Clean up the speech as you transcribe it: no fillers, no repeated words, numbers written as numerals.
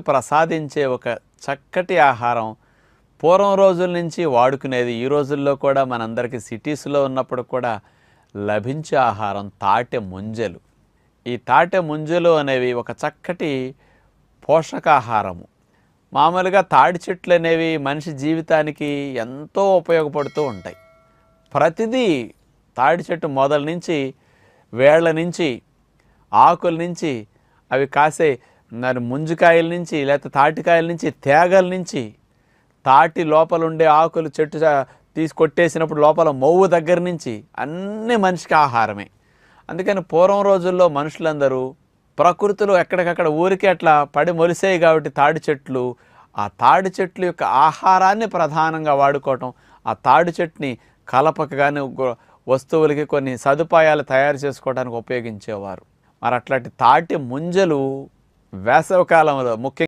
ప్రసాదించే ఒక చక్కటి ఆహారం పూర్వం రోజుల నుంచి వాడుకునేది. ఈ రోజుల్లో కూడా మనందరికీ సిటీస్లో ఉన్నప్పుడు కూడా లభించే ఆహారం తాటె ముంజలు. ఈ తాటె ముంజలు అనేవి ఒక చక్కటి పోషకాహారము. మామూలుగా తాడి చెట్లు అనేవి మనిషి జీవితానికి ఎంతో ఉపయోగపడుతూ ఉంటాయి. ప్రతిదీ తాడి చెట్టు మొదల నుంచి వేళ్ళ నుంచి ఆకుల నుంచి అవి కాసే ముంజికాయల నుంచి లేకపోతే తాటికాయల నుంచి తేగల నుంచి తాటి లోపల ఉండే ఆకులు చెట్టు తీసి కొట్టేసినప్పుడు లోపల మొవ్వు దగ్గర నుంచి అన్నీ మనిషికి ఆహారమే. అందుకని పూర్వం రోజుల్లో మనుషులందరూ ప్రకృతిలో ఎక్కడికక్కడ ఊరికే అట్లా పడి మొలిసేవి కాబట్టి తాడి చెట్లు, ఆ తాడి చెట్లు యొక్క ఆహారాన్ని ప్రధానంగా వాడుకోవటం, ఆ తాడి చెట్టుని కలపక కానీ వస్తువులకి కొన్ని సదుపాయాలు తయారు చేసుకోవడానికి ఉపయోగించేవారు. మరి అట్లాంటి తాటి ముంజలు వేసవికాలంలో ముఖ్యంగా